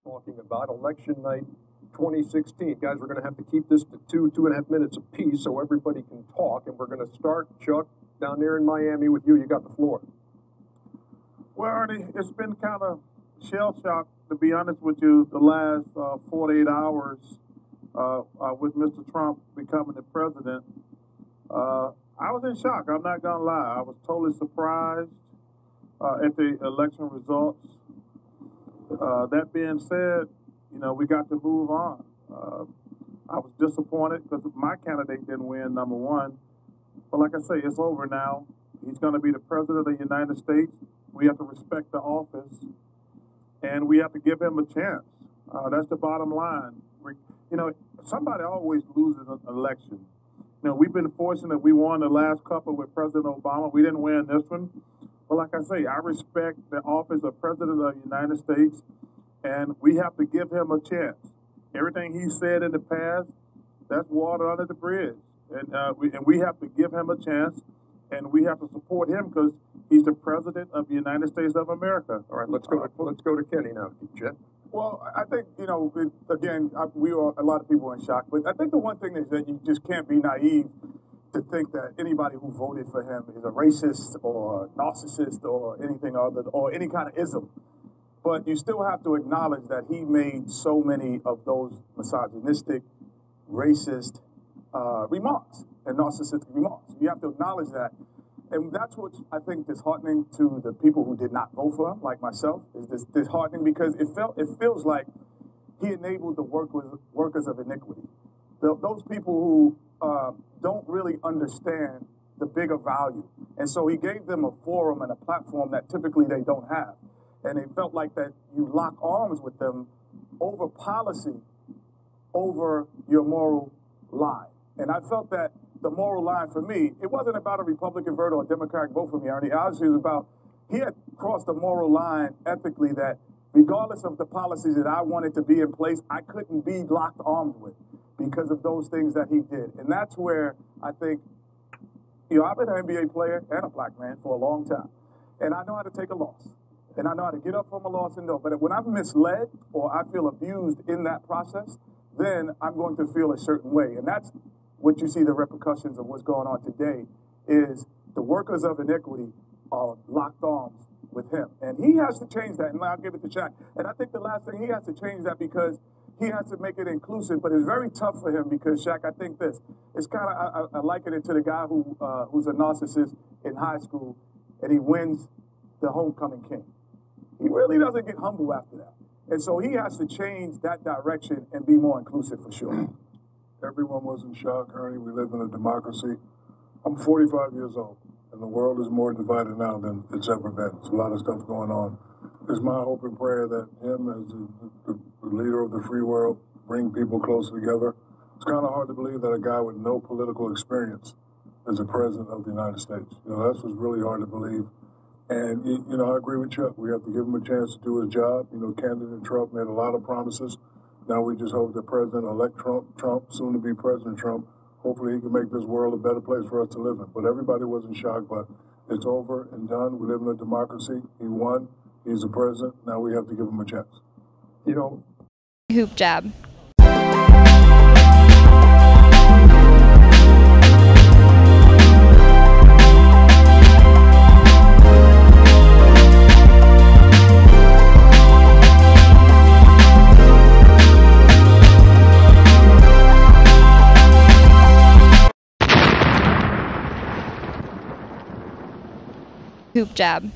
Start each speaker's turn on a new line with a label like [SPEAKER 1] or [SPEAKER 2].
[SPEAKER 1] talking about election night 2016. Guys, we're going to have to keep this to 2.5 minutes apiece so everybody can talk. And we're going to start, Chuck, down there in Miami with you. You got the floor.
[SPEAKER 2] Well, Ernie, it's been kind of shell-shock, to be honest with you, the last 48 hours with Mr. Trump becoming the president. I was in shock. I'm not going to lie. I was totally surprised at the election results. That being said, you know, we got to move on. I was disappointed because my candidate didn't win, number one. But like I say, it's over now. He's going to be the president of the United States. We have to respect the office, and we have to give him a chance. That's the bottom line. You know, somebody always loses an election. You know, we've been fortunate. We won the last couple with President Obama. We didn't win this one. But like I say, I respect the office of President of the United States, and we have to give him a chance. Everything he said in the past, that's water under the bridge. And we have to give him a chance, and we have to support him because he's the President of the United States of America.
[SPEAKER 1] All right, let's go to Kenny now, Jet.
[SPEAKER 3] Well, I think, you know, again, we are a lot of people in shock, but I think the one thing is that you just can't be naive to think that anybody who voted for him is a racist or narcissist or anything other, or any kind of ism. But you still have to acknowledge that he made so many of those misogynistic, racist remarks and narcissistic remarks. You have to acknowledge that. And that's what I think disheartening to the people who did not vote for him, like myself, is disheartening because it feels like he enabled the workers of iniquity. Those people who don't really understand the bigger value. And so he gave them a forum and a platform that typically they don't have. And it felt like that you lock arms with them over policy, over your moral line. And I felt that the moral line for me, it wasn't about a Republican vote or a Democratic vote for me, Ernie. Obviously, it was about, he had crossed the moral line ethically that regardless of the policies that I wanted to be in place, I couldn't be locked armed with because of those things that he did. And that's where I think, you know, I've been an NBA player and a black man for a long time. And I know how to take a loss. And I know how to get up from a loss and know. But when I'm misled or I feel abused in that process, then I'm going to feel a certain way. And that's what you see the repercussions of what's going on today is the workers of iniquity are locked arms with him. And he has to change that, and I'll give it to Shaq. And I think the last thing, he has to change that because he has to make it inclusive, but it's very tough for him because, Shaq, I think this, it's kind of, I liken it to the guy who's a narcissist in high school, and he wins the homecoming king. He really doesn't get humble after that. And so he has to change that direction and be more inclusive for sure.
[SPEAKER 4] Everyone was in shock, Ernie. We live in a democracy. I'm 45 years old, and the world is more divided now than it's ever been. There's a lot of stuff going on. It's my hope and prayer that him, as the leader of the free world, bring people closer together. It's kind of hard to believe that a guy with no political experience is the president of the United States. You know, that's what's really hard to believe. And, you know, I agree with Chuck. We have to give him a chance to do his job. You know, candidate Trump made a lot of promises. Now we just hope that President-elect Trump, soon to be President Trump, hopefully he can make this world a better place for us to live in. But everybody was in shock, but it's over and done. We live in a democracy. He won. He's the president. Now we have to give him a chance.
[SPEAKER 1] You know,
[SPEAKER 5] HoopJab. HoopJab.